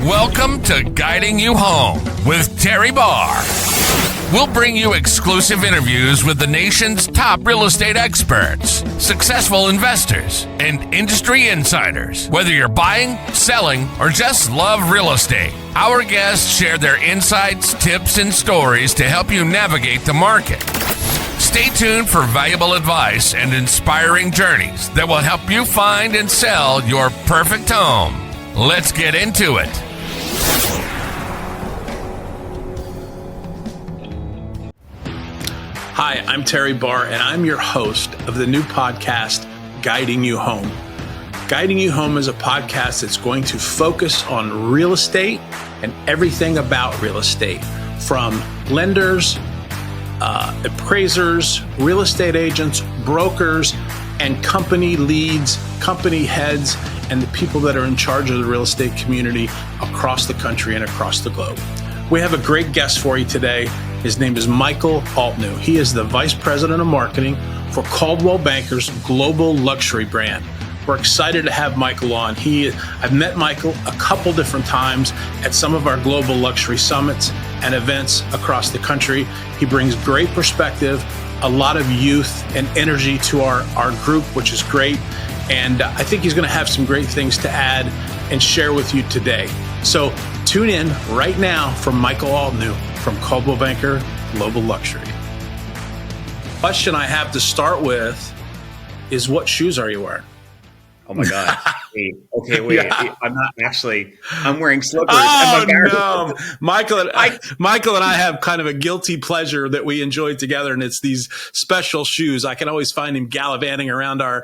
Welcome to Guiding You Home with Terry Barr. We'll bring you exclusive interviews with the nation's top real estate experts, successful investors, and industry insiders. Whether you're buying, selling, or just love real estate, our guests share their insights, tips, and stories to help you navigate the market. Stay tuned for valuable advice and inspiring journeys that will help you find and sell your perfect home. Let's get into it. Hi, I'm Terry Barr, and I'm your host of the new podcast, Guiding You Home. Guiding You Home is a podcast that's going to focus on real estate and everything about real estate, from lenders, appraisers, real estate agents, brokers, and company leads, company heads, and the people that are in charge of the real estate community across the country and across the globe. We have a great guest for you today. His name is Michael Altneu. He is the Vice President of Marketing for Coldwell Banker's global luxury brand. We're excited to have Michael on. I've met Michael a couple different times at some of our global luxury summits and events across the country. He brings great perspective, a lot of youth and energy to our group, which is great. And I think he's going to have some great things to add and share with you today. So tune in right now from Michael Altneu from Coldwell Banker Global Luxury. Question I have to start with is, what shoes are you wearing? Oh my God. Wait. Yeah. I'm not actually, I'm wearing slippers. Oh, no. Michael and I have kind of a guilty pleasure that we enjoy together, and it's these special shoes. I can always find him gallivanting around our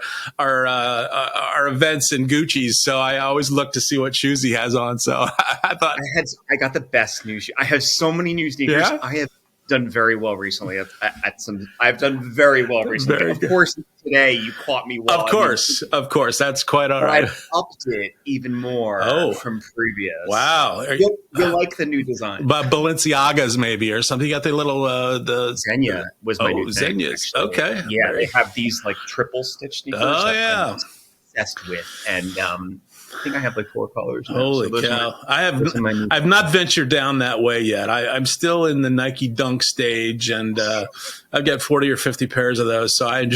events in Gucci's, so I always look to see what shoes he has on. So I thought I got the best new shoes. I have so many new sneakers. Yeah? I have done very well recently I've done very well recently. Very of good. course, today you caught me well. Of course, that's quite all right. I've upped it even more from previous. Wow. You'll like the new design. But Balenciagas maybe or something. You got the little the Xenia was my new thing. Xenias. Actually. Okay. Yeah, they have these like triple stitch sneakers. Oh, that yeah. I'm obsessed with, and I think I have like 4 colors now. Holy cow. I've not ventured down that way yet. I'm still in the Nike Dunk stage, and I've got 40 or 50 pairs of those, so I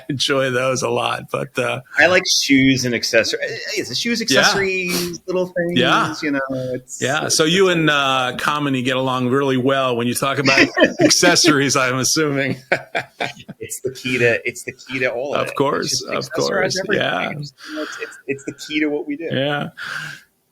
enjoy those a lot. But I like shoes and accessories. It's the shoes, accessories, little things. Yeah. You know. So you and Kamini get along really well when you talk about accessories, I'm assuming. It's the key to all of it. Of course. Yeah. It's the key to what we do. Yeah.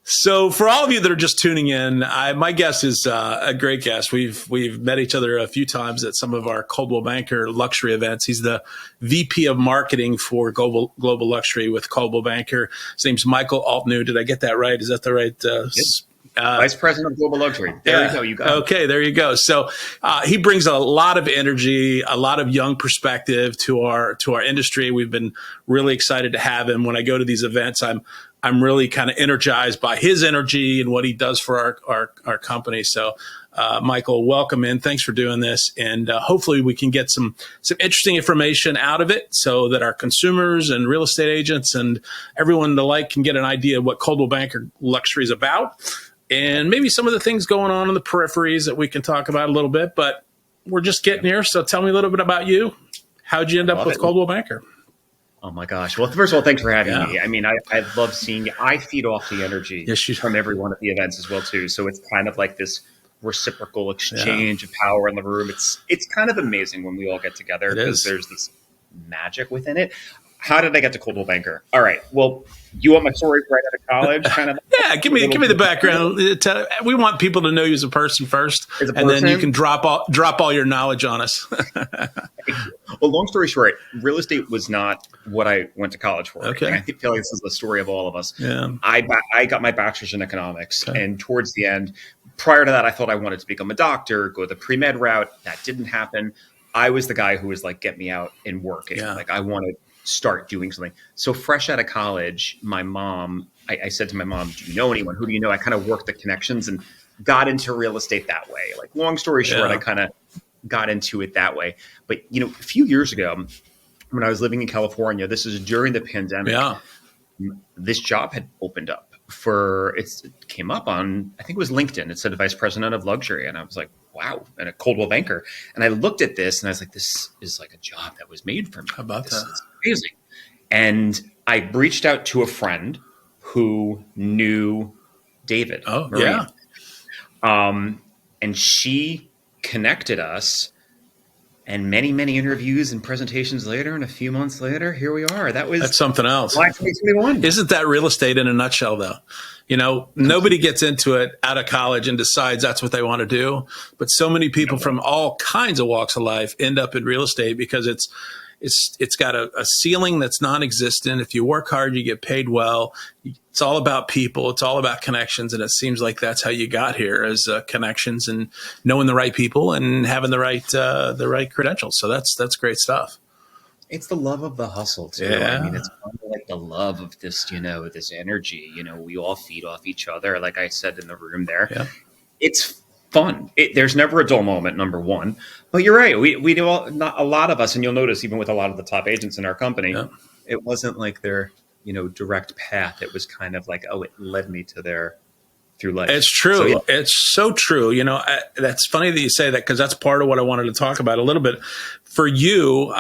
So for all of you that are just tuning in, my guest is a great guest. We've met each other a few times at some of our Coldwell Banker luxury events. He's the VP of Marketing for Global Luxury with Coldwell Banker. His name's Michael Altneu. Did I get that right? Is that the right? Yes. Vice President of Global Luxury. There you go. You got it. Okay, there you go. So he brings a lot of energy, a lot of young perspective to our industry. We've been really excited to have him. When I go to these events, I'm really kind of energized by his energy and what he does for our company. So, Michael, welcome in. Thanks for doing this. And hopefully we can get some interesting information out of it so that our consumers and real estate agents and everyone alike can get an idea of what Coldwell Banker Luxury is about, and maybe some of the things going on in the peripheries that we can talk about a little bit. But we're just getting here. So tell me a little bit about you. How'd you end up with Coldwell Banker? Oh my gosh. Well, first of all, thanks for having me. I mean, I love seeing you. I feed off the energy from everyone at the events as well, too. So it's kind of like this reciprocal exchange of power in the room. It's kind of amazing when we all get together because there's this magic within it. How did I get to Coldwell Banker? All right. Well, you want my story right out of college? Kind of. Yeah. Give me the background. We want people to know you as a person first, and then you can drop all your knowledge on us. Well, long story short, real estate was not what I went to college for. Okay. And I feel like this is the story of all of us. Yeah. I got my bachelor's in economics, and towards the end, prior to that, I thought I wanted to become a doctor, go the pre-med route. That didn't happen. I was the guy who was like, get me out and working. Yeah. Like I wanted start doing something. So fresh out of college, my mom, I said to my mom, do you know anyone? Who do you know? I kind of worked the connections and got into real estate that way. Like long story short, I kind of got into it that way. But, you know, a few years ago when I was living in California, this is during the pandemic, this job had opened up. it came up on, I think it was LinkedIn. It said vice president of luxury. And I was like, wow, and a Coldwell banker. And I looked at this and I was like, this is like a job that was made for me. How about this that? is amazing. And I reached out to a friend who knew David. Oh, Marie. yeah. And she connected us, and many, many interviews and presentations later, and a few months later, here we are. That's something else. July 2021. Isn't that real estate in a nutshell, though? You know, nobody gets into it out of college and decides that's what they want to do. But so many people from all kinds of walks of life end up in real estate because it's got a ceiling that's non-existent. If you work hard, you get paid well. It's all about people. It's all about connections. And it seems like that's how you got here, as connections and knowing the right people and having the right credentials. So that's great stuff. It's the love of the hustle too. Yeah. I mean, it's kind of like the love of this, this energy, we all feed off each other. Like I said in the room there, Yeah. It's fun. There's never a dull moment, number one. But you're right. We do not a lot of us, and you'll notice even with a lot of the top agents in our company, it wasn't like their, direct path. It was kind of like, oh, it led me to their through life. It's true. So, yeah. It's so true. That's funny that you say that, because that's part of what I wanted to talk about a little bit. For you,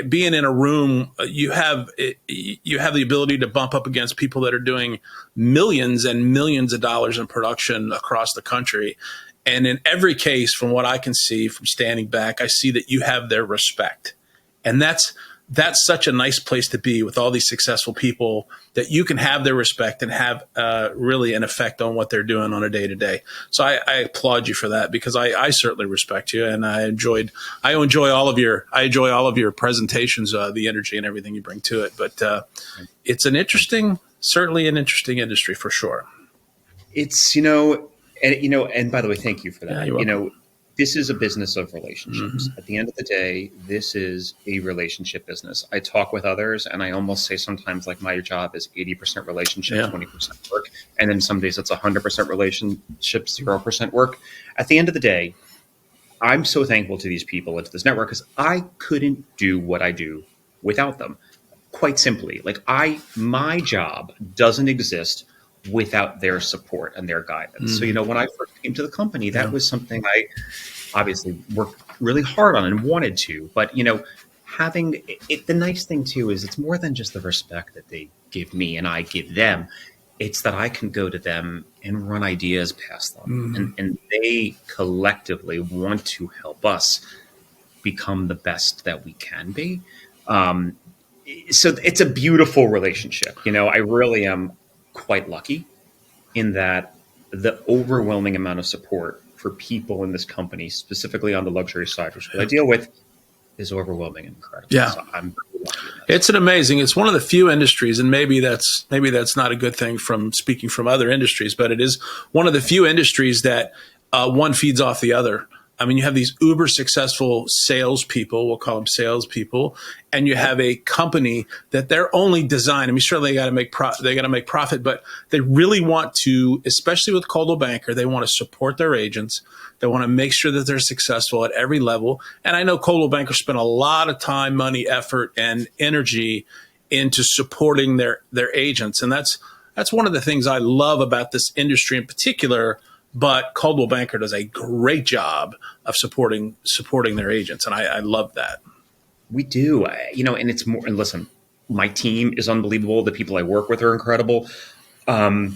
being in a room, you have the ability to bump up against people that are doing millions and millions of dollars in production across the country. And in every case, from what I can see from standing back, I see that you have their respect. And that's such a nice place to be, with all these successful people, that you can have their respect and have really an effect on what they're doing on a day to day. So I applaud you for that, because I certainly respect you, and I enjoy all of your presentations, the energy and everything you bring to it. But it's certainly an interesting industry for sure. It's and by the way, thank you for that. Yeah, this is a business of relationships. Mm-hmm. At the end of the day, this is a relationship business. I talk with others, and I almost say sometimes, like, my job is 80% relationship, 20% work. And then some days it's 100% relationship, 0% work. At the end of the day, I'm so thankful to these people and to this network, because I couldn't do what I do without them. Quite simply, my job doesn't exist without their support and their guidance. So, when I first came to the company, that was something I obviously worked really hard on and wanted to. But, having it, the nice thing too is it's more than just the respect that they give me and I give them. It's that I can go to them and run ideas past them. And they collectively want to help us become the best that we can be. So it's a beautiful relationship. I really am quite lucky in that the overwhelming amount of support for people in this company, specifically on the luxury side, which I deal with, is overwhelming and incredible. Yeah. So I'm very lucky. It's one of the few industries, and maybe that's not a good thing from speaking from other industries, but it is one of the few industries that one feeds off the other. I mean, you have these uber successful salespeople, we'll call them salespeople, and you have a company that they're only designed. I mean, certainly they got to make profit, but they really want to, especially with Coldwell Banker, they want to support their agents. They want to make sure that they're successful at every level. And I know Coldwell Banker spent a lot of time, money, effort, and energy into supporting their agents. And that's one of the things I love about this industry in particular. But Coldwell Banker does a great job of supporting their agents, and I love that. We do, and it's more. And listen, my team is unbelievable. The people I work with are incredible. I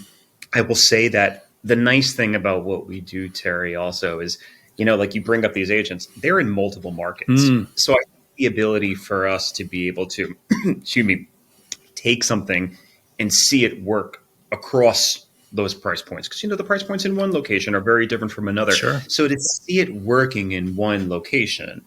will say that the nice thing about what we do, Terry, also is, like you bring up these agents, they're in multiple markets. So I think the ability for us to be able to, take something and see it work across those price points, because the price points in one location are very different from another. Sure. So to see it working in one location,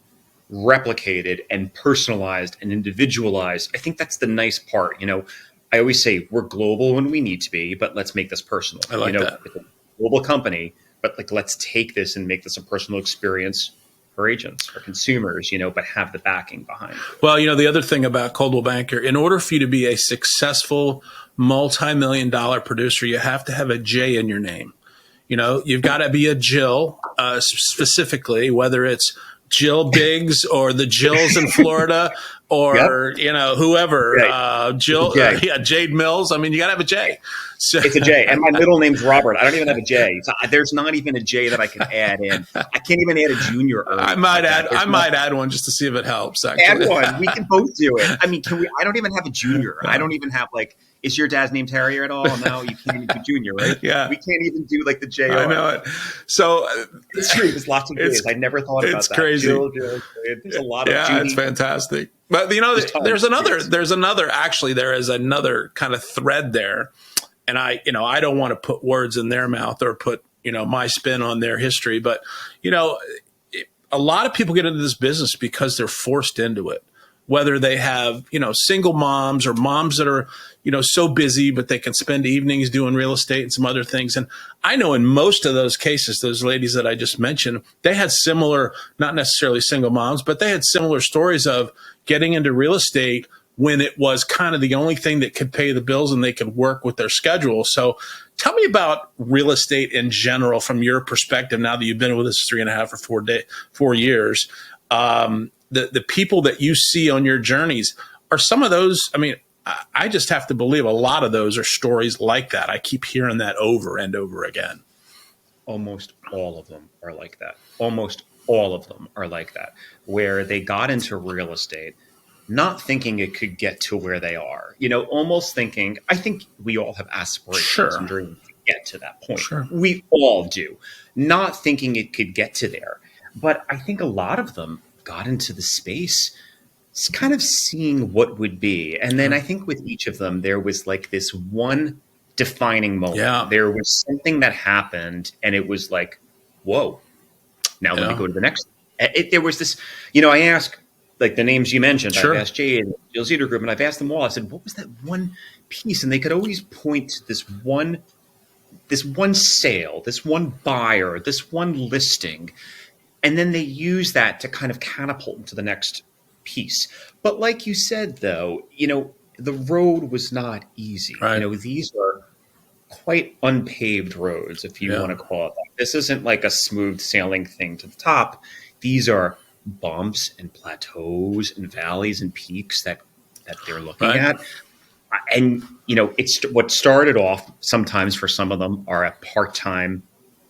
replicated and personalized and individualized, I think that's the nice part. I always say we're global when we need to be, but let's make this personal. I like that. It's a global company, but let's take this and make this a personal experience for agents, for consumers, but have the backing behind it. Well, the other thing about Coldwell Banker, in order for you to be a successful multi-million-dollar producer, you have to have a J in your name. You've got to be a Jill, specifically, whether it's Jill Biggs or the Jills in Florida or, whoever, Jill, J. Jade Mills. I mean, you got to have a J. So. It's a J. And my middle name's Robert. I don't even have a J. So there's not even a J that I can add in. I can't even add a junior. I might add one just to see if it helps. Actually. Add one. We can both do it. I mean, I don't even have a junior. I don't even have is your dad's name Terrier at all? No, you can't even do junior, right? Yeah. We can't even do the JR. I know it. So it's true. There's lots of J's. I never thought about that. It's crazy. Jill, there's a lot of Yeah, it's fantastic. But there is another kind of thread there. And I don't want to put words in their mouth or put, my spin on their history. But, a lot of people get into this business because they're forced into it, whether they have, single moms or moms that are, so busy, but they can spend evenings doing real estate and some other things. And I know in most of those cases, those ladies that I just mentioned, they had similar, not necessarily single moms, but they had similar stories of getting into real estate when it was kind of the only thing that could pay the bills and they could work with their schedule. So tell me about real estate in general from your perspective now that you've been with us 3.5 or 4 years. The people that you see on your journeys are some of those. I mean, I just have to believe a lot of those are stories like that. I keep hearing that over and over again. Almost all of them are like that. Almost all of them are like that, where they got into real estate not thinking it could get to where they are, almost thinking, I think we all have aspirations and dreams to get to that point. Sure. We all do, not thinking it could get to there. But I think a lot of them got into the space kind of seeing what would be. And then I think with each of them, there was this one defining moment. Yeah. There was something that happened and it was whoa, now let me go to the next. There was this, I ask, the names you mentioned, Sure. I've asked Jade, Jill Zeder Group, and I've asked them all. I said, what was that one piece? And they could always point to this one sale, this one buyer, this one listing. And then they use that to kind of catapult into the next piece. But like you said, though, the road was not easy. Right. These are quite unpaved roads, if you want to call it that. This isn't a smooth sailing thing to the top. These are bumps and plateaus and valleys and peaks that they're looking at. And, it's what started off sometimes for some of them are a part-time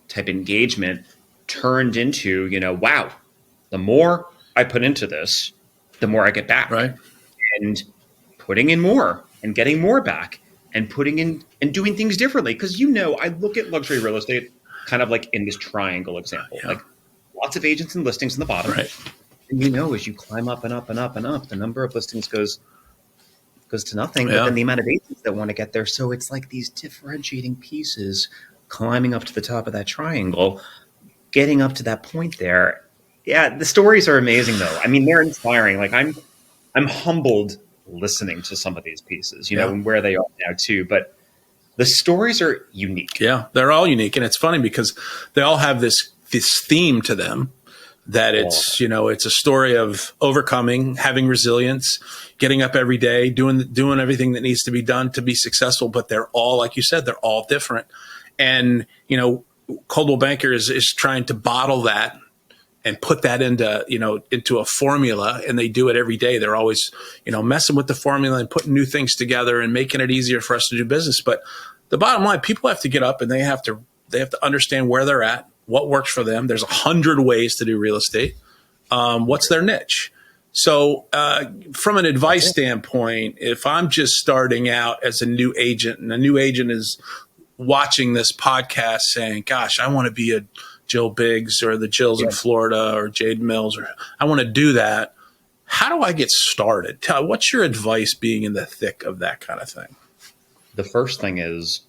type engagement turned into, wow, the more I put into this, the more I get back. Right. And putting in more and getting more back and putting in and doing things differently. Because, I look at luxury real estate kind of in this triangle example, lots of agents and listings in the bottom. Right. And as you climb up and up and up and up, the number of listings goes to nothing, but then the amount of agents that want to get there. So it's these differentiating pieces climbing up to the top of that triangle, getting up to that point there. Yeah, the stories are amazing though. I mean, they're inspiring. I'm humbled listening to some of these pieces, and where they are now too. But the stories are unique. Yeah, they're all unique. And it's funny because they all have this theme to them that it's, it's a story of overcoming, having resilience, getting up every day, doing everything that needs to be done to be successful. But they're all, like you said, they're all different. And, Coldwell Banker is trying to bottle that and put that into a formula, and they do it every day. They're always, messing with the formula and putting new things together and making it easier for us to do business. But the bottom line, people have to get up and they have to understand where they're at, what works for them. There's 100 ways to do real estate. What's their niche? So from an advice standpoint, if I'm just starting out as a new agent and a new agent is watching this podcast saying, gosh, I want to be a Jill Biggs or the Jills in Florida or Jade Mills, or I want to do that. How do I get started? What's your advice being in the thick of that kind of thing? The first thing is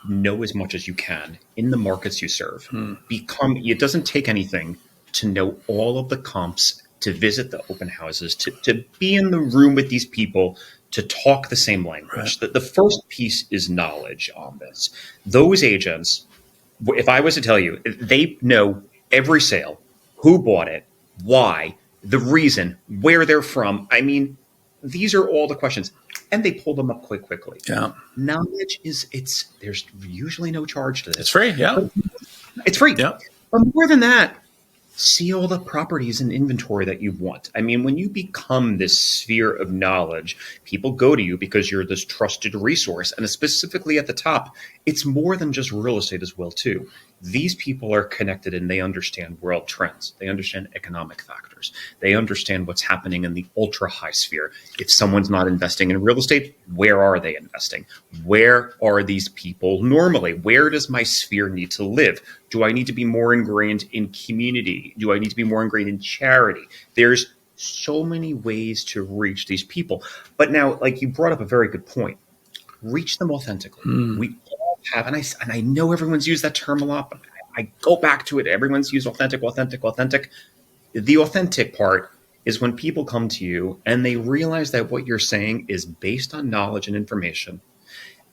know as much as you can in the markets you serve. It doesn't take anything to know all of the comps, to visit the open houses, to be in the room with these people, to talk the same language. Right. The first piece is knowledge on this. Those agents, if I was to tell you, they know every sale, who bought it, why, the reason, where they're from. I mean, these are all the questions. And they pull them up quite quickly. Yeah. Knowledge there's usually no charge to this. It's free. Yeah. It's free. Yeah. But more than that, see all the properties and inventory that you want. I mean, when you become this sphere of knowledge, people go to you because you're this trusted resource. And specifically at the top, it's more than just real estate as well, too. These people are connected and they understand world trends. They understand economic factors. They understand what's happening in the ultra high sphere. If someone's not investing in real estate, where are they investing? Where are these people normally? Where does my sphere need to live? Do I need to be more ingrained in community? Do I need to be more ingrained in charity? There's so many ways to reach these people. But now, like you brought up a very good point, reach them authentically. We all have, and I know everyone's used that term a lot, but I go back to it. Everyone's used authentic. The authentic part is when people come to you and they realize that what you're saying is based on knowledge and information,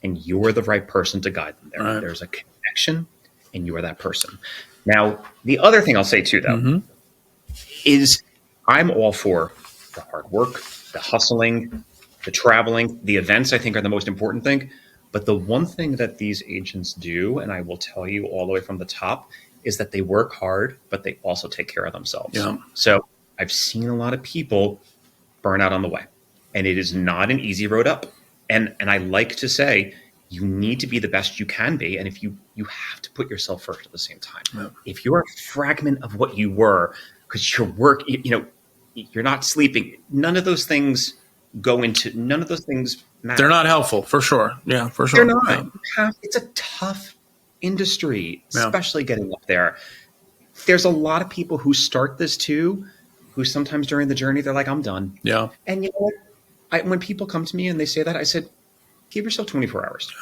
and you're the right person to guide them there. Right. There's a connection, and you are that person. Now, the other thing I'll say too, though, is I'm all for the hard work, the hustling, the traveling, the events. I think are the most important thing. But the one thing that these agents do, and I will tell you all the way from the top, is that they work hard, but they also take care of themselves. Yeah. So I've seen a lot of people burn out on the way, and it is not an easy road up. And I like to say, you need to be the best you can be. And if you have to put yourself first at the same time. Yeah. If you're a fragment of what you were, because your work, you're not sleeping, none of those things matter. They're not helpful, for sure. Yeah, for sure. They're not. Yeah. It's a tough industry, especially getting up there. There's a lot of people who start this too, who sometimes during the journey, they're like, I'm done. Yeah. And you know what? When people come to me and they say that, I said, give yourself 24 hours.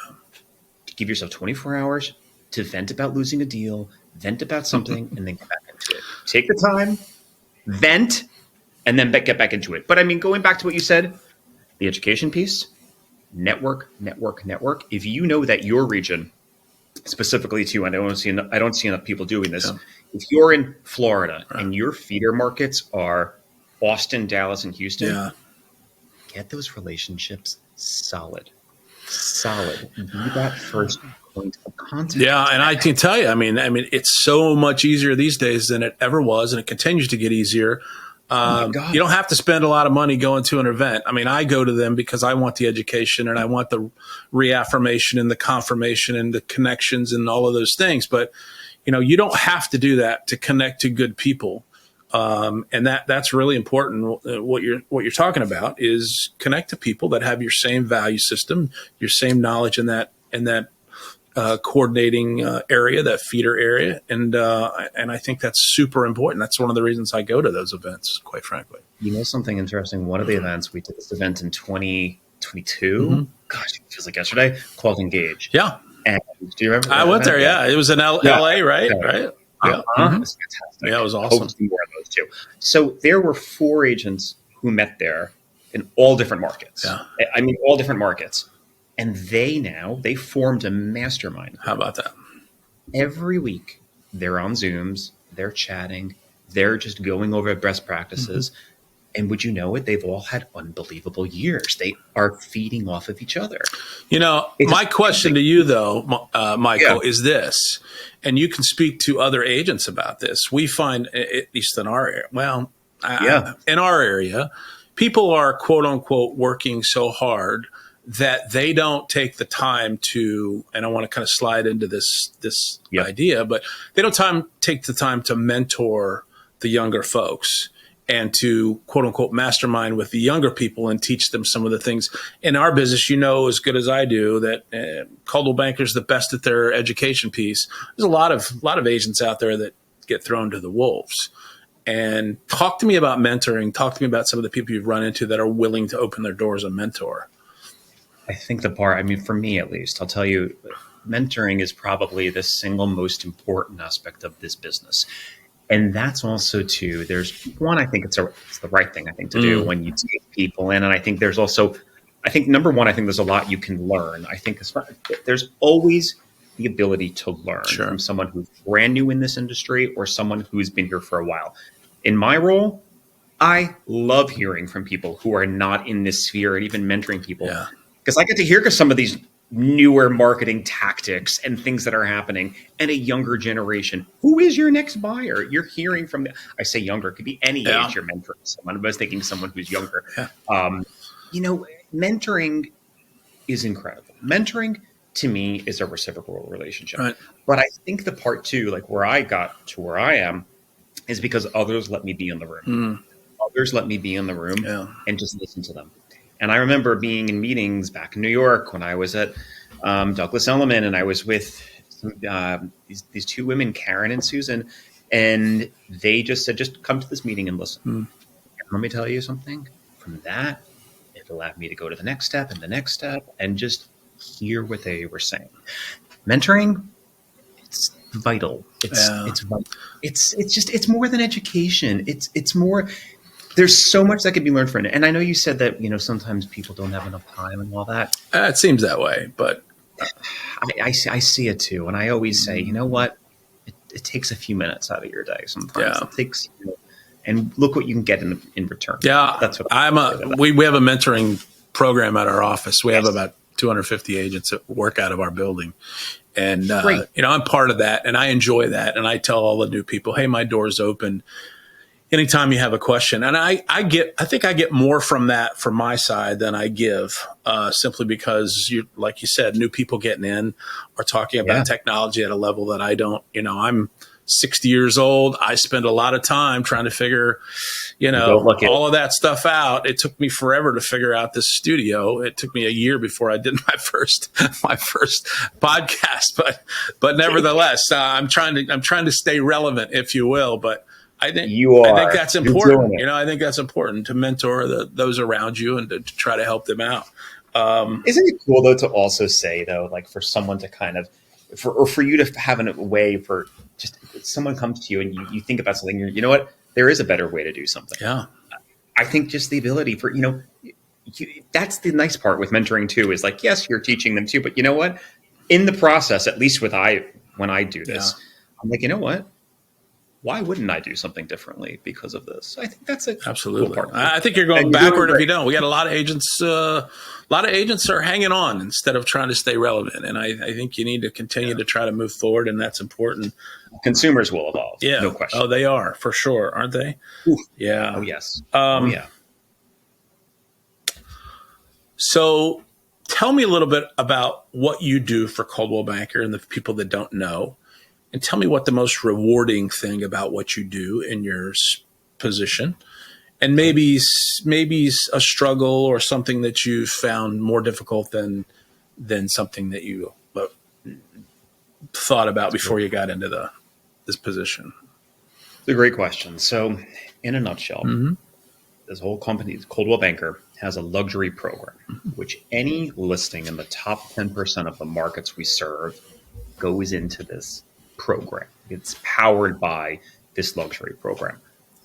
Give yourself 24 hours to vent about losing a deal, vent about something, and then get back into it. Take the time, vent, and then get back into it. But I mean, going back to what you said, the education piece, network. If you know that your region, specifically too, and I don't see enough people doing this. Yeah. If you're in Florida and your feeder markets are Austin, Dallas, and Houston, get those relationships solid. Be that first point of contact. Yeah, and I can tell you, I mean, it's so much easier these days than it ever was, and it continues to get easier. You don't have to spend a lot of money going to an event. I mean, I go to them because I want the education and I want the reaffirmation and the confirmation and the connections and all of those things. But, you don't have to do that to connect to good people. And that's really important. What you're talking about is connect to people that have your same value system, your same knowledge in that coordinating area, that feeder area, and I think that's super important. That's one of the reasons I go to those events, quite frankly. You know something interesting? One of the events, we did this event in 2022. Gosh, it feels like yesterday. Called Engage. Yeah. And do you remember? I went there. Yeah, it was in LA, right? Yeah. Right. It was fantastic. Yeah, it was awesome. Hosting more of those too. So there were 4 agents who met there in all different markets. Yeah. I mean, all different markets. And they formed a mastermind. How about that? Every week, they're on Zooms, they're chatting, they're just going over best practices. And would you know it? They've all had unbelievable years. They are feeding off of each other. My question to you, though, Michael, is this, and you can speak to other agents about this. We find, at least in our area, in our area, people are, quote unquote, working so hard that they don't take the time to, and I want to kind of slide into this idea, but they don't take the time to mentor the younger folks and to, quote unquote, mastermind with the younger people and teach them some of the things. In our business, as good as I do, that Coldwell Banker's the best at their education piece. There's a lot of agents out there that get thrown to the wolves. And talk to me about mentoring. Talk to me about some of the people you've run into that are willing to open their doors and mentor. I think for me at least, I'll tell you, mentoring is probably the single most important aspect of this business. And that's also too, there's one, I think it's the right thing, I think, to do when you take people in. And I think there's also, number one, I think there's a lot you can learn. I think there's always the ability to learn from someone who's brand new in this industry or someone who's been here for a while. In my role, I love hearing from people who are not in this sphere and even mentoring people. Yeah. Because I get to hear some of these newer marketing tactics and things that are happening, and a younger generation. Who is your next buyer? You're hearing from, I say younger, it could be any age you're mentoring someone. I was thinking someone who's younger. Mentoring is incredible. Mentoring to me is a reciprocal relationship. Right. But I think the part too, like where I got to where I am, is because others let me be in the room. Others let me be in the room and just listen to them. And I remember being in meetings back in New York when I was at Douglas Elliman, and I was with these two women, Karen and Susan, and they just said, just come to this meeting and listen. And let me tell you something. From that, it allowed me to go to the next step and the next step and just hear what they were saying. Mentoring, it's vital. It's vital. It's more than education. It's more. There's so much that can be learned from it. And I know you said that, sometimes people don't have enough time and all that. It seems that way, but I see it too. And I always say, you know what? It takes a few minutes out of your day sometimes. It takes, and look what you can get in return. Yeah. That's what we have a mentoring program at our office. We have about 250 agents that work out of our building. And, I'm part of that, and I enjoy that. And I tell all the new people, hey, my door's open anytime you have a question. And I think I get more from that from my side than I give, simply because like you said, new people getting in are talking about technology at a level that I don't. I'm 60 years old. I spend a lot of time trying to figure, all of that stuff out. It took me forever to figure out this studio. It took me a year before I did my first podcast, but nevertheless, I'm trying to stay relevant, if you will. But I think that's important. I think that's important to mentor those around you and to try to help them out. Isn't it cool though to also say though, like for someone to kind of, for you to have a way for just someone comes to you and you think about something, you know what, there is a better way to do something. Yeah. I think just the ability for, that's the nice part with mentoring too, is like, yes, you're teaching them too, but you know what, in the process, at least when I do this, I'm like, you know what, why wouldn't I do something differently because of this? I think that's absolutely cool part. I think you're going backward if you don't. We got a lot of agents. A lot of agents are hanging on instead of trying to stay relevant, and I think you need to continue to try to move forward, and that's important. Consumers will evolve. Yeah, no question. Oh, they are for sure, aren't they? Ooh. Yeah. Oh yes. So, tell me a little bit about what you do for Coldwell Banker and the people that don't know. And tell me what the most rewarding thing about what you do in your position, and maybe a struggle or something that you found more difficult than something that you thought about before you got into this position. It's a great question. So, in a nutshell, this whole company, Coldwell Banker, has a luxury program, which any listing in the top 10% of the markets we serve goes into this program. It's powered by this luxury program.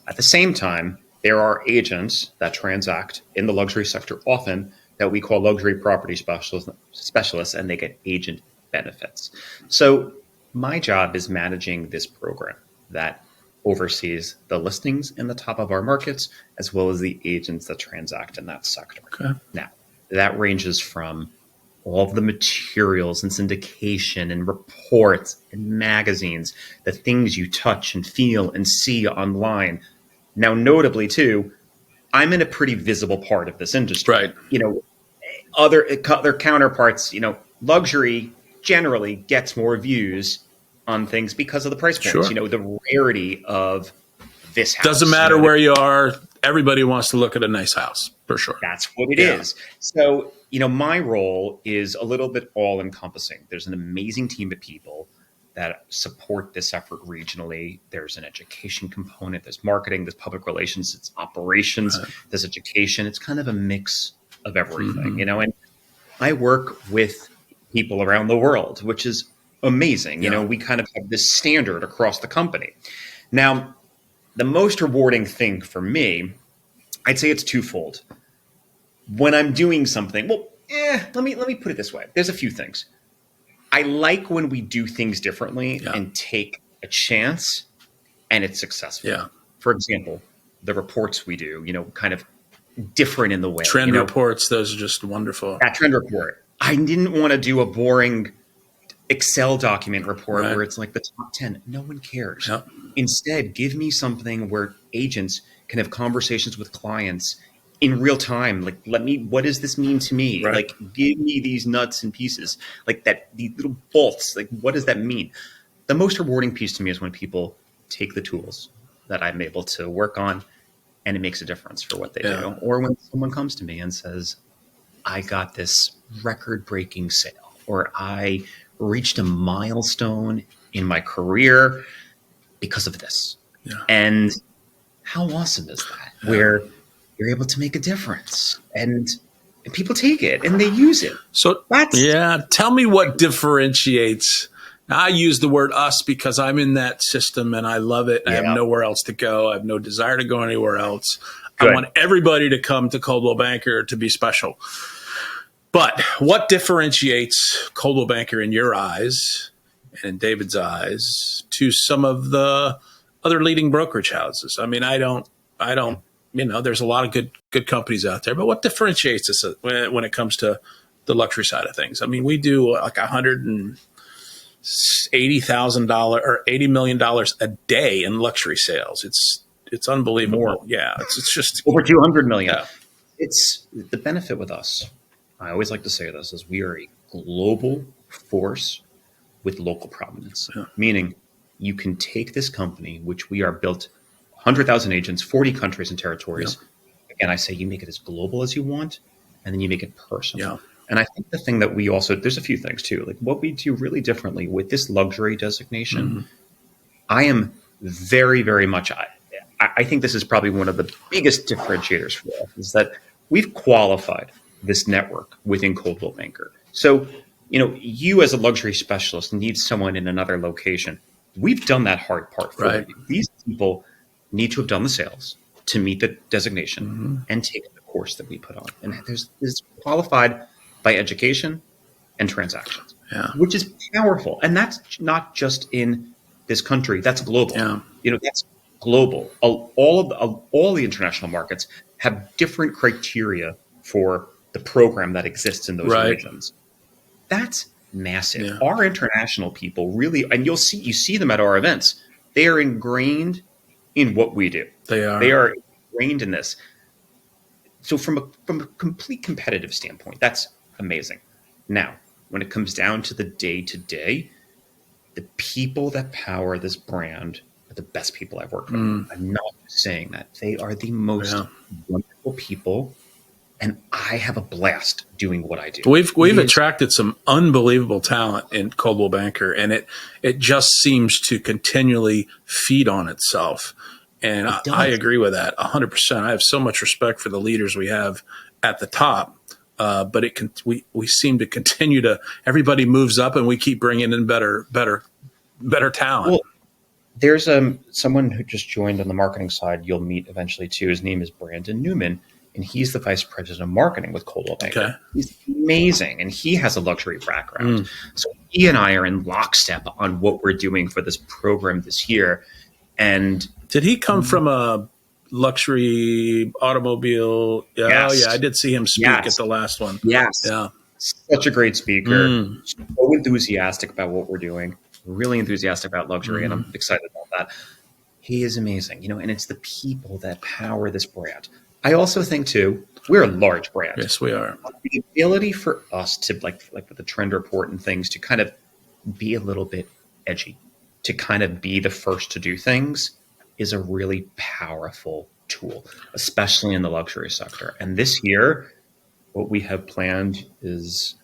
At the same time, there are agents that transact in the luxury sector often that we call luxury property specialists, and they get agent benefits. So my job is managing this program that oversees the listings in the top of our markets, as well as the agents that transact in that sector. Okay. Now, that ranges from all of the materials and syndication and reports and magazines, the things you touch and feel and see online. Now, notably too, I'm in a pretty visible part of this industry. Right. Other counterparts, luxury generally gets more views on things because of the price points. Sure. The rarity of this house. Doesn't matter where you are. Everybody wants to look at a nice house, for sure. That's what it is. So, my role is a little bit all-encompassing. There's an amazing team of people that support this effort regionally. There's an education component. There's marketing. There's public relations. It's operations. Right. There's education. It's kind of a mix of everything, And I work with people around the world, which is amazing. We kind of have this standard across the company. Now, the most rewarding thing for me, I'd say it's twofold. When I'm doing something, let me put it this way. There's a few things. I like when we do things differently and take a chance and it's successful. Yeah. For example, the reports we do, kind of different in the way. Trend reports, those are just wonderful. That trend report. I didn't want to do a boring Excel document report where it's like the top 10. No one cares. Yep. Instead, give me something where agents can have conversations with clients in real time. Like, what does this mean to me? Right. Like, give me these nuts and pieces, like these little bolts. Like, what does that mean? The most rewarding piece to me is when people take the tools that I'm able to work on and it makes a difference for what they do. Or when someone comes to me and says, I got this record-breaking sale, or I reached a milestone in my career because of this. Yeah. And how awesome is that? Yeah. Where you're able to make a difference and people take it and they use it. So tell me what differentiates. I use the word us because I'm in that system and I love it. I have nowhere else to go. I have no desire to go anywhere else. Good. I want everybody to come to Coldwell Banker to be special. But what differentiates Coldwell Banker in your eyes and in David's eyes to some of the other leading brokerage houses? I mean, I don't, there's a lot of good companies out there, but what differentiates us when it comes to the luxury side of things? I mean, we do like $180,000 or $80 million a day in luxury sales. It's unbelievable. More. Yeah. It's just over 200 million. Yeah. It's the benefit with us. I always like to say this is we are a global force with local prominence, meaning you can take this company, which we are built 100,000 agents, 40 countries and territories. Yeah. Again, I say you make it as global as you want, and then you make it personal. Yeah. And I think the thing that we also, there's a few things too, like what we do really differently with this luxury designation. I am very, very much, I think this is probably one of the biggest differentiators for us is that we've qualified this network within Coldwell Banker. So, you as a luxury specialist need someone in another location. We've done that hard part for you. These people need to have done the sales to meet the designation and take the course that we put on. And it's qualified by education and transactions, which is powerful. And that's not just in this country. That's global. Yeah. That's global. All the international markets have different criteria for the program that exists in those regions. That's massive. Yeah. Our international people really, and you see them at our events. They are ingrained in what we do. They are ingrained in this. So from a complete competitive standpoint, that's amazing. Now, when it comes down to the day-to-day, the people that power this brand are the best people I've worked with. I'm not saying that. They are the most wonderful people, and I have a blast doing what I do. We've attracted some unbelievable talent in Coldwell Banker, and it just seems to continually feed on itself. And I agree with that 100%. I have so much respect for the leaders we have at the top, but we seem to continue to, everybody moves up and we keep bringing in better talent. Well, there's someone who just joined on the marketing side you'll meet eventually too. His name is Brandon Newman, and he's the vice president of marketing with Coldwell Banker. Okay. He's amazing, and he has a luxury background. So he and I are in lockstep on what we're doing for this program this year. And did he come from a luxury automobile? Yes. Oh, yeah. I did see him speak at the last one. Yes. Yeah. Such a great speaker. So enthusiastic about what we're doing. Really enthusiastic about luxury, and I'm excited about that. He is amazing, and it's the people that power this brand. I also think, too, we're a large brand. Yes, we are. The ability for us to, like with the trend report and things, to kind of be a little bit edgy, to kind of be the first to do things is a really powerful tool, especially in the luxury sector. And this year, what we have planned is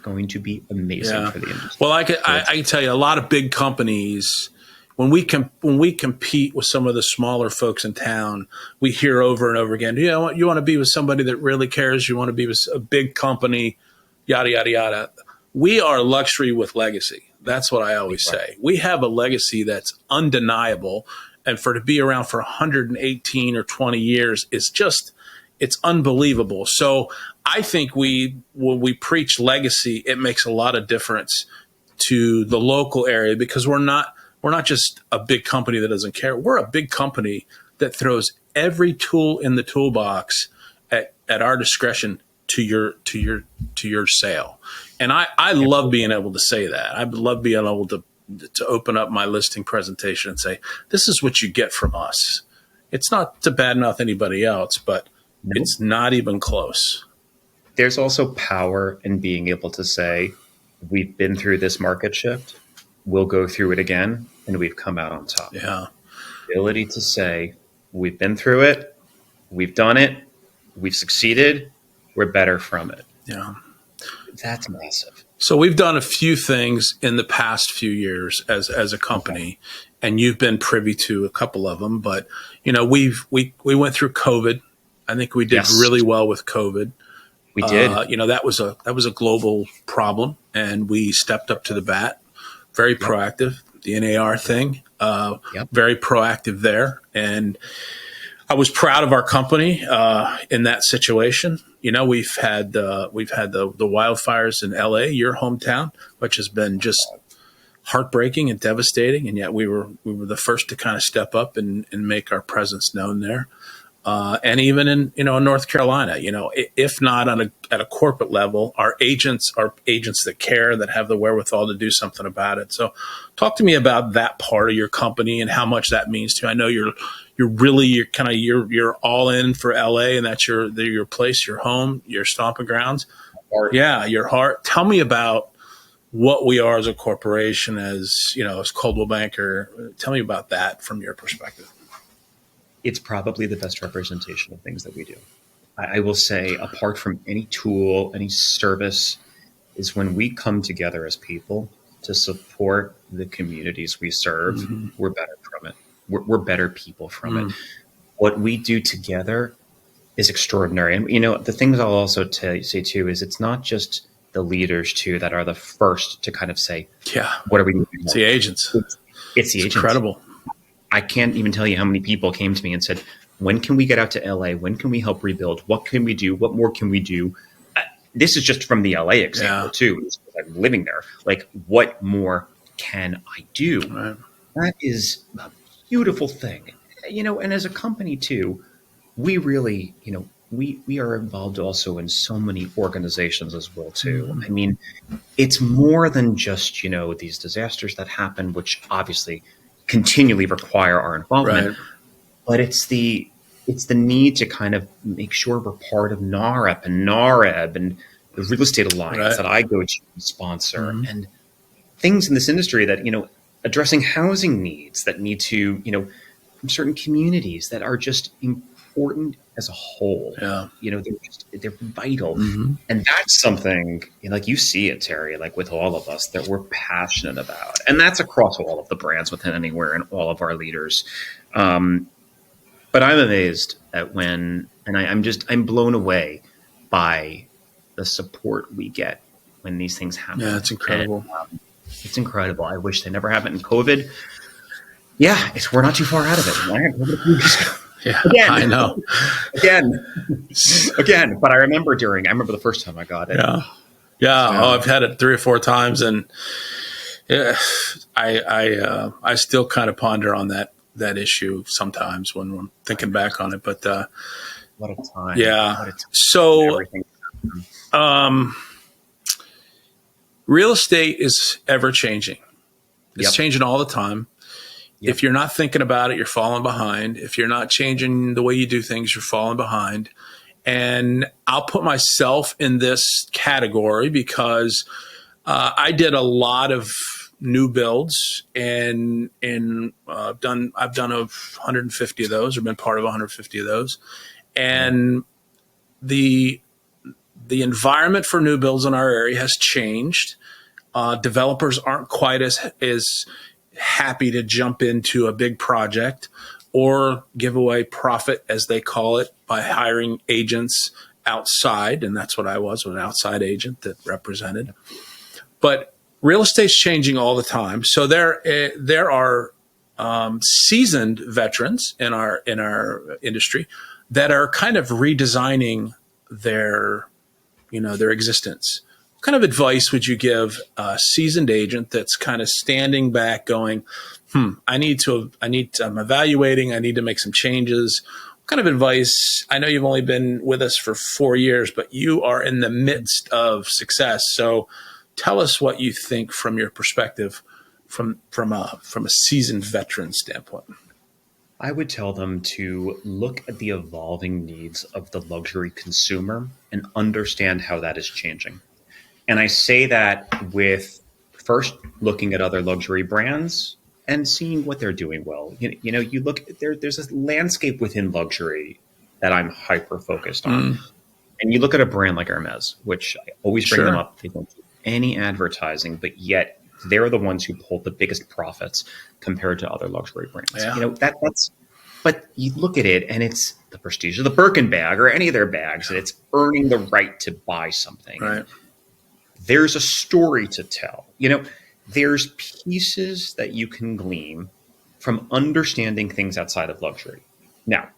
going to be amazing for the industry. Well, I can tell you a lot of big companies, when we compete with some of the smaller folks in town, we hear over and over again, you want to be with somebody that really cares. You want to be with a big company, yada, yada, yada. We are luxury with legacy. That's what I always say. We have a legacy that's undeniable. And to be around for 118 or 20 years is just, it's unbelievable. So I think when we preach legacy, it makes a lot of difference to the local area, because we're not just a big company that doesn't care. We're a big company that throws every tool in the toolbox at our discretion to your sale. And I love being able to say that. I love being able to open up my listing presentation and say, this is what you get from us. It's not to badmouth anybody else, but it's not even close. There's also power in being able to say, we've been through this market shift. We'll go through it again, and we've come out on top. Yeah. The ability to say, we've been through it. We've done it. We've succeeded. We're better from it. Yeah. That's massive. So we've done a few things in the past few years as a company, and you've been privy to a couple of them. But we went through COVID. I think we did really well with COVID. We did. That was a global problem, and we stepped up to the bat. Very proactive. The NAR thing. Very proactive there, and I was proud of our company in that situation. We've had the wildfires in LA, your hometown, which has been just heartbreaking and devastating. And yet we were the first to kind of step up and make our presence known there. And even in North Carolina, if not at a corporate level, our agents that care, that have the wherewithal to do something about it. So talk to me about that part of your company and how much that means to you. I know you're all in for LA, and that's your place, your home, your stomping grounds. Yeah, your heart. Tell me about what we are as a corporation, as Coldwell Banker. Tell me about that from your perspective. It's probably the best representation of things that we do. I will say, apart from any tool, any service, is when we come together as people to support the communities we serve, we're better from it. We're better people from it. What we do together is extraordinary. And, the things I'll also say too, is it's not just the leaders too that are the first to kind of say, what are we doing? It's the agents. It's the agents. Incredible. I can't even tell you how many people came to me and said, when can we get out to LA? When can we help rebuild? What can we do? What more can we do? This is just from the LA example too. I'm living there. Like, what more can I do? Right. That is a beautiful thing. And as a company too, we really, we are involved also in so many organizations as well too. I mean, it's more than just, these disasters that happen, which obviously continually require our involvement, but it's the need to kind of make sure we're part of NAREP and NAREB and the Real Estate Alliance that I go to sponsor, and things in this industry that, addressing housing needs that need to, from certain communities that are just important as a whole. They're vital. And that's something, like you see it, Terry, like with all of us, that we're passionate about. And that's across all of the brands within Anywhere and all of our leaders. But I'm amazed at I'm blown away by the support we get when these things happen. Yeah, it's incredible. And, it's incredible. I wish they never happened in COVID. Yeah, we're not too far out of it. I had COVID a few weeks ago. Yeah, again, I know. Again. But I remember the first time I got it. Yeah. I've had it 3 or 4 times, and I still kind of ponder on that issue sometimes when I'm thinking back on it. But what a time! Yeah. What a time. So, real estate is ever changing. It's changing all the time. If you're not thinking about it, you're falling behind. If you're not changing the way you do things, you're falling behind. And I'll put myself in this category because I did a lot of new builds, and I've done 150 of those, or been part of 150 of those. And the environment for new builds in our area has changed. Developers aren't quite as happy to jump into a big project or give away profit, as they call it, by hiring agents outside. And that's what I was, an outside agent that represented. But real estate's changing all the time. So there are seasoned veterans in our industry that are kind of redesigning their existence. What kind of advice would you give a seasoned agent that's kind of standing back going, I'm evaluating, I need to make some changes? What kind of advice? I know you've only been with us for 4 years, but you are in the midst of success. So tell us what you think from your perspective, from a seasoned veteran standpoint. I would tell them to look at the evolving needs of the luxury consumer and understand how that is changing. And I say that with first looking at other luxury brands and seeing what they're doing well. You look at there's this landscape within luxury that I'm hyper focused on. And you look at a brand like Hermes, which I always bring them up. They don't do any advertising, but yet they're the ones who pull the biggest profits compared to other luxury brands. Yeah. That's, but you look at it and it's the prestige of the Birkin bag or any of their bags, and it's earning the right to buy something. Right. There's a story to tell. There's pieces that you can glean from understanding things outside of luxury. Now,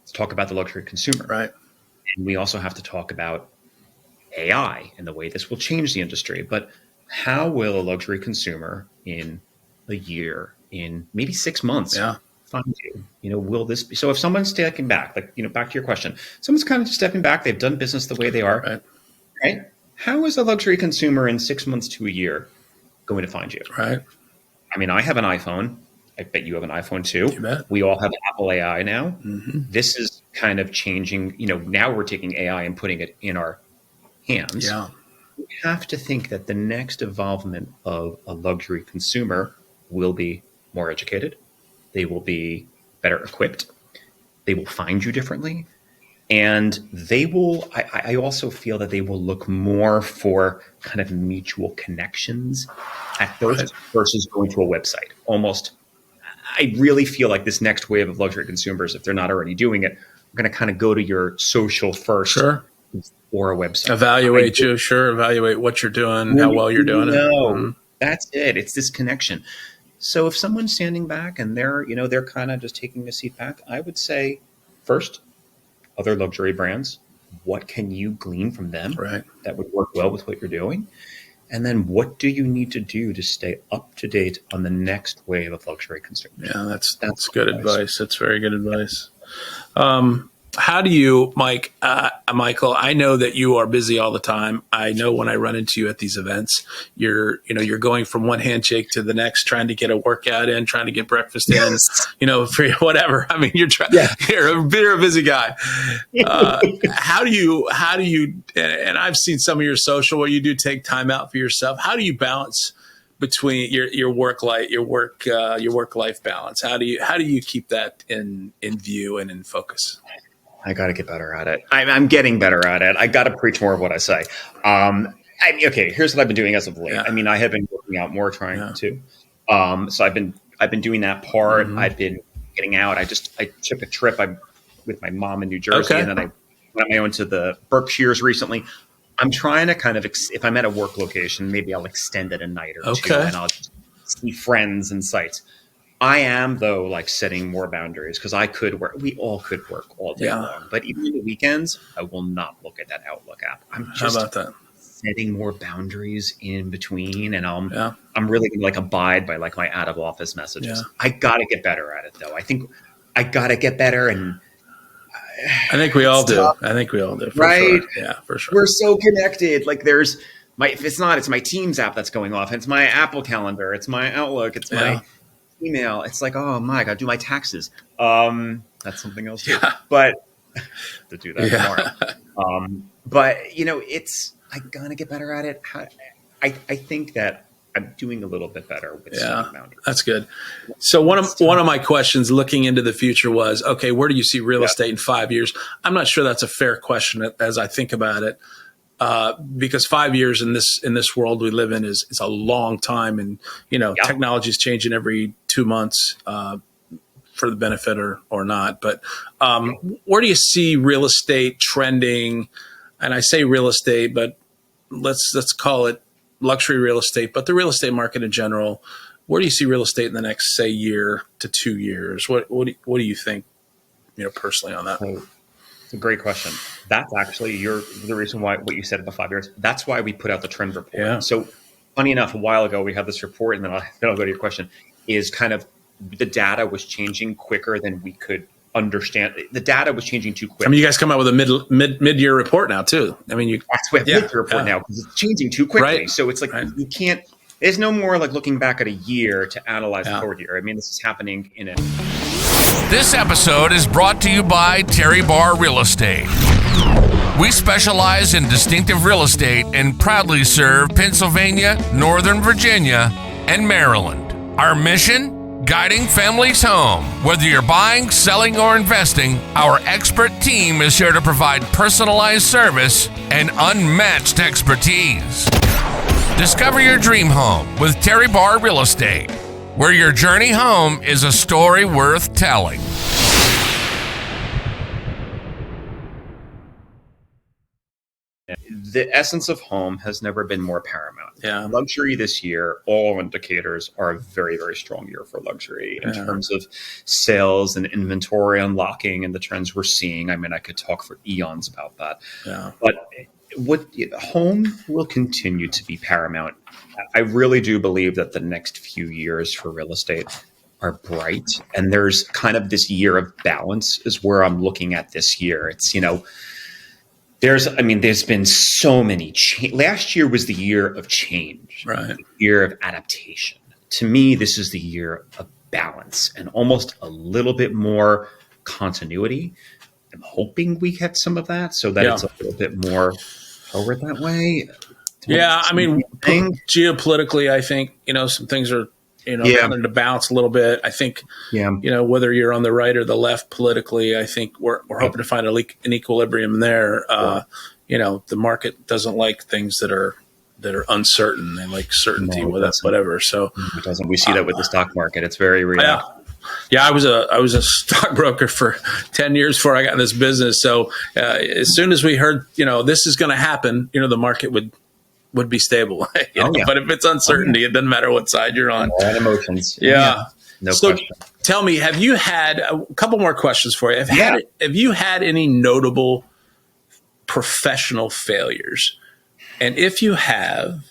let's talk about the luxury consumer. Right. And we also have to talk about AI and the way this will change the industry. But how will a luxury consumer in a year, in maybe 6 months, find you? Will this be? So if someone's stepping back, back to your question, someone's kind of just stepping back, they've done business the way they are, right? How is a luxury consumer in 6 months to a year going to find you? Right. I mean, I have an iPhone. I bet you have an iPhone too. You bet. We all have Apple AI now. This is kind of changing. Now we're taking AI and putting it in our hands. Yeah. We have to think that the next evolvement of a luxury consumer will be more educated. They will be better equipped. They will find you differently. And they will, I also feel that they will look more for kind of mutual connections at those versus going to a website. Almost, I really feel like this next wave of luxury consumers, if they're not already doing it, are going to kind of go to your social first. Or a website. Evaluate what you're doing, how well you're doing it. That's it. It's this connection. So if someone's standing back and they're kind of just taking a seat back, I would say first, other luxury brands, what can you glean from them that would work well with what you're doing? And then what do you need to do to stay up to date on the next wave of luxury consumers? Yeah, that's good advice. That's very good advice. How do you, Michael, I know that you are busy all the time. I know when I run into you at these events, you're going from one handshake to the next, trying to get a workout in, trying to get breakfast in, for whatever. I mean, you're a busy guy. How do you, and I've seen some of your social where you do take time out for yourself. How do you balance between your work life balance? How do you keep that in view and in focus? I got to get better at it. I'm getting better at it. I got to preach more of what I say. Here's what I've been doing as of late. I mean, I have been working out more, trying to. So I've been doing that part. I've been getting out. I took a trip with my mom in New Jersey, and then I went on my own to the Berkshires recently. I'm trying to kind of, if I'm at a work location, maybe I'll extend it a night or two, and I'll just see friends and sites. I am, though, like setting more boundaries because we all could work all day long. But even in the weekends, I will not look at that Outlook app. I'm just How about that? setting more boundaries in between, and I'm really going to abide by my out of office messages. I got to get better at it, though. I think I got to get better, and I think we all do. Right? Sure. Yeah, for sure. We're so connected. If it's not, it's my Teams app that's going off. It's my Apple Calendar. It's my Outlook. It's my email. It's oh my God, do my taxes. That's something else too. But to do that tomorrow. But I gotta get better at it. I think that I'm doing a little bit better with boundaries. That's good. So one of my questions looking into the future was, okay, where do you see real estate in 5 years? I'm not sure that's a fair question as I think about it. Because 5 years in this world we live in is a long time, and technology is changing every 2 months for the benefit or not. But where do you see real estate trending? And I say real estate, but let's call it luxury real estate, but the real estate market in general. Where do you see real estate in the next, say, year to 2 years? What do you think, personally on that? It's a great question. That's actually the reason why what you said about 5 years. That's why we put out the trend report. Yeah. So funny enough, a while ago we had this report, and then I'll go to your question. Is kind of the data was changing quicker than we could understand. The data was changing too quick. I mean, you guys come out with a mid-year report now too. I mean, that's we have mid-year report now because it's changing too quickly. Right. So it's like you can't. There's no more like looking back at a year to analyze the forward year. I mean, this is happening in it. This episode is brought to you by Terry Barr Real Estate. We specialize in distinctive real estate and proudly serve Pennsylvania, Northern Virginia, and Maryland. Our mission? Guiding families home. Whether you're buying, selling, or investing, our expert team is here to provide personalized service and unmatched expertise. Discover your dream home with Terry Barr Real Estate, where your journey home is a story worth telling. The essence of home has never been more paramount. Yeah. Luxury this year, all indicators are a very, very strong year for luxury in terms of sales and inventory unlocking and the trends we're seeing. I mean, I could talk for eons about that. Yeah. But home will continue to be paramount. I really do believe that the next few years for real estate are bright. And there's kind of this year of balance is where I'm looking at this year. It's, there's been so many change. Last year was the year of change, right? The year of adaptation. To me, this is the year of balance and almost a little bit more continuity. I'm hoping we get some of that so that it's a little bit more forward that way. Yeah, I mean, geopolitically, I think, some things are, starting to bounce a little bit. I think, whether you're on the right or the left politically, I think we're hoping to find an equilibrium there. The market doesn't like things that are uncertain. They like certainty with whatever. So it doesn't. We see that with the stock market. It's very reactive. Yeah, I was a stockbroker for 10 years before I got in this business. So as soon as we heard, this is going to happen, the market would be stable. But if it's uncertainty, it doesn't matter what side you're on. All emotions. Yeah. No so question. Tell me, have you had a couple more questions for you? Have you had any notable professional failures? And if you have,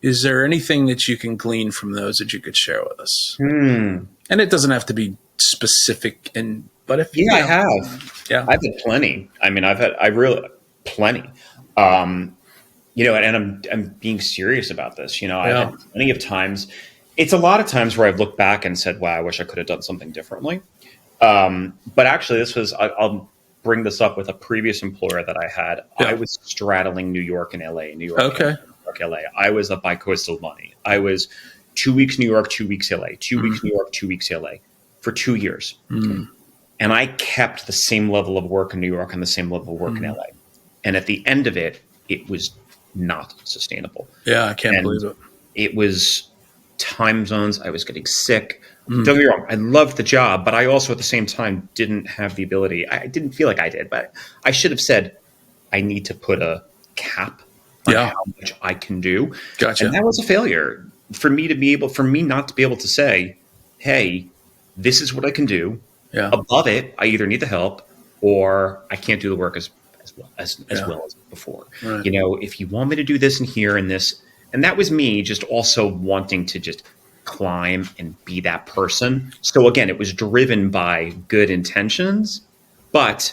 is there anything that you can glean from those that you could share with us? And it doesn't have to be specific. But if I have. Yeah, I've had plenty. I mean, I really plenty. And I'm being serious about this. I've had plenty of times. It's a lot of times where I've looked back and said, "Wow, I wish I could have done something differently." But actually, I'll bring this up with a previous employer that I had. Yeah. I was straddling New York and LA. New York, okay. New York, LA. I was a bi-coastal money. I was 2 weeks New York, 2 weeks LA, 2 weeks New York, 2 weeks LA for 2 years. And I kept the same level of work in New York and the same level of work in LA. And at the end of it, it was not sustainable. Yeah, I can't believe it. It was time zones. I was getting sick. Don't get me wrong. I loved the job, but I also at the same time didn't have the ability. I didn't feel like I did, but I should have said, I need to put a cap on how much I can do. Gotcha. And that was a failure for me not to be able to say, hey, this is what I can do. Yeah. Above it, I either need the help or I can't do the work as well as before. Right. If you want me to do this and here and this, and that was me just also wanting to just climb and be that person. So again, it was driven by good intentions, but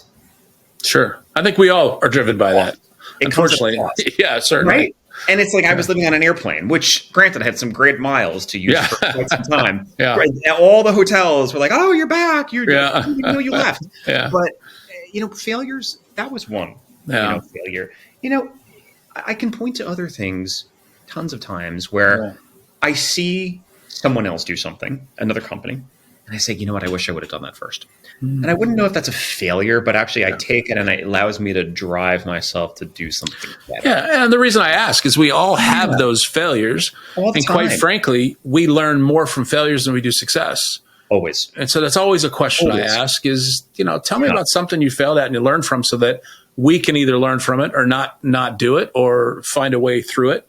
sure. I think we all are driven by that. Unfortunately. Yeah, certainly. Right. And it's like I was living on an airplane, which granted I had some great miles to use for quite some time. Right. All the hotels were like, "Oh, you're back. You you left." But failures, that was one failure. I can point to other things tons of times where I see someone else do something, another company, and I say, you know what, I wish I would have done that first. And I wouldn't know if that's a failure, but actually I take it and it allows me to drive myself to do something better. Yeah, and the reason I ask is we all have those failures. And quite frankly, we learn more from failures than we do success. Always. And so that's always a question I ask is, tell me about something you failed at and you learned from so that we can either learn from it or not do it or find a way through it.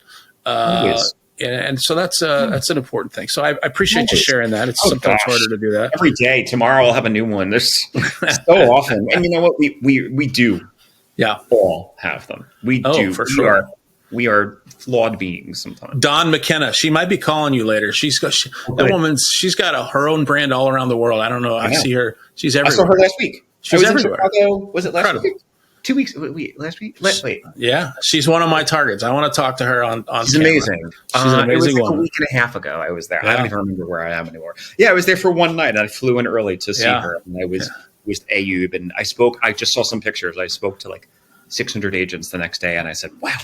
And so that's an important thing. So I appreciate you sharing that. It's sometimes harder to do that. Every day, tomorrow I'll have a new one. There's so often. And you know what? We do all have them. We do. For sure. we are flawed beings sometimes. Dawn McKenna, she might be calling you later. The woman's she's got her own brand all around the world. I don't know. I see her. She's everywhere. I saw her last week. She was everywhere. In Chicago. Was it last week? 2 weeks. Wait, last week? Wait. Yeah, she's one of my targets. I want to talk to her on She's camera. amazing. She's an amazing it was woman. A week and a half ago I was there. Yeah. I don't even remember where I am anymore. Yeah, I was there for one night, and I flew in early to see her. And I was with Ayub, and I just saw some pictures. I spoke to like 600 agents the next day, and I said, wow,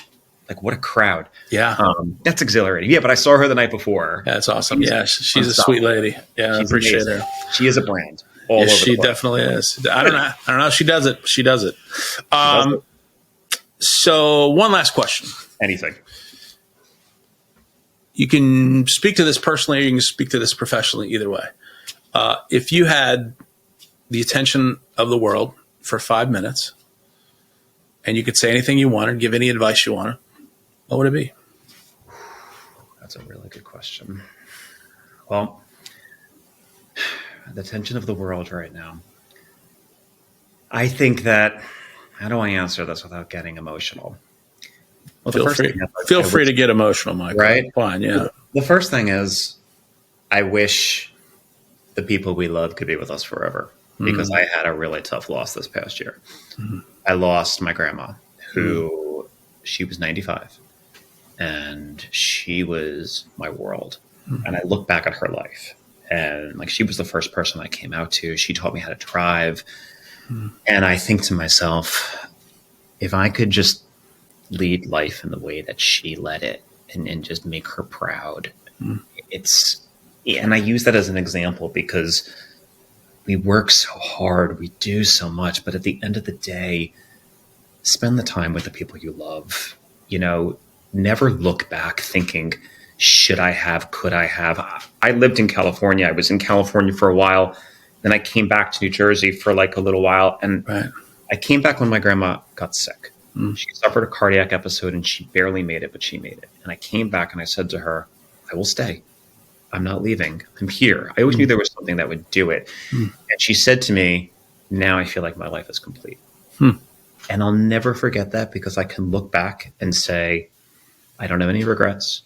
like what a crowd. Yeah. That's exciting. Yeah, but I saw her the night before. That's awesome. She's a sweet lady. Yeah, I appreciate her. She is a brand. All over she the place. Definitely is. I don't know how she does it. She does it. So one last question. Anything. You can speak to this personally or you can speak to this professionally, either way. If you had the attention of the world for 5 minutes and you could say anything you wanted, give any advice you wanted, what would it be? That's a really good question. Well, the attention of the world right now. I think that, how do I answer this without getting emotional? Well, feel free to get emotional, Michael. Right? Fine, yeah. The first thing is, I wish the people we love could be with us forever, because I had a really tough loss this past year. Mm-hmm. I lost my grandma, who she was 95, and she was my world. Mm-hmm. And I look back at her life, and like she was the first person I came out to. She taught me how to drive. Mm-hmm. And I think to myself, if I could just lead life in the way that she led it and just make her proud. And I use that as an example because we work so hard, we do so much, but at the end of the day, spend the time with the people you love. Never look back thinking, should I have, could I have? I lived in California. I was in California for a while. Then I came back to New Jersey for like a little while. And I came back when my grandma got sick. She suffered a cardiac episode and she barely made it, but she made it. And I came back and I said to her, I will stay. I'm not leaving. I'm here. I always knew there was something that would do it. And she said to me, now I feel like my life is complete. And I'll never forget that because I can look back and say, I don't have any regrets.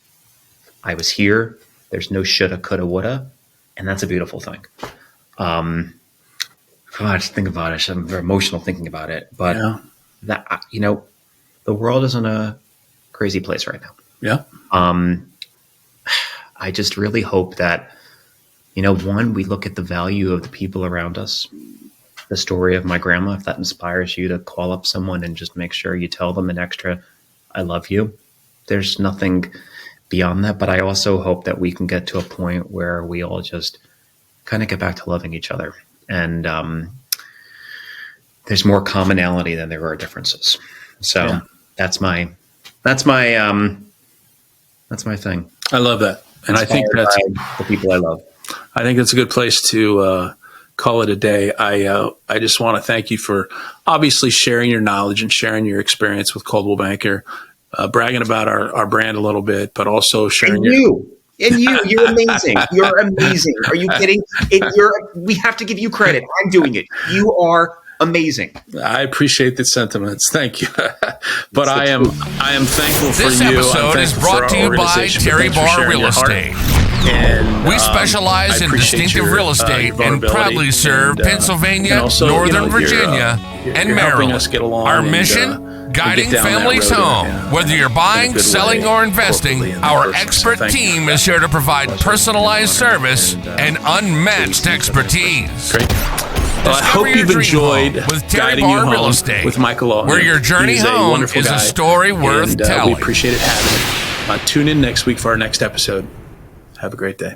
I was here. There's no shoulda, coulda, woulda. And that's a beautiful thing. God, think about it. I'm very emotional thinking about it. But that, the world is in a crazy place right now. Yeah. I just really hope that, one, we look at the value of the people around us. The story of my grandma, if that inspires you to call up someone and just make sure you tell them an extra, I love you. There's nothing beyond that. But I also hope that we can get to a point where we all just kind of get back to loving each other. And there's more commonality than there are differences. So that's my thing. I love that. And I think that's the people I love. I think that's a good place to call it a day. I just want to thank you for obviously sharing your knowledge and sharing your experience with Coldwell Banker, bragging about our brand a little bit, but also sharing you're amazing. You're amazing. Are you kidding? We have to give you credit. I'm doing it. You are amazing. I appreciate the sentiments. Thank you. But I am thankful for you. This episode is brought to you by Terry Barr Real Estate. And we specialize in distinctive real estate and proudly serve Pennsylvania, Northern Virginia, and Maryland. Our mission? Guiding families home. Whether you're buying, selling, or investing, our expert team is here to provide personalized service and unmatched expertise. Great. Well, I hope you've enjoyed with Terry Guiding You Barr Home Real Estate, with Michael Altneu. where your journey home is a story worth telling. We appreciate it having it. Tune in next week for our next episode. Have a great day.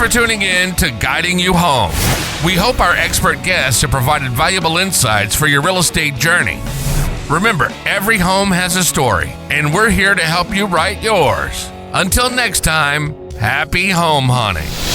for tuning in to Guiding You Home. We hope our expert guests have provided valuable insights for your real estate journey. Remember, every home has a story, and we're here to help you write yours. Until next time, happy home hunting.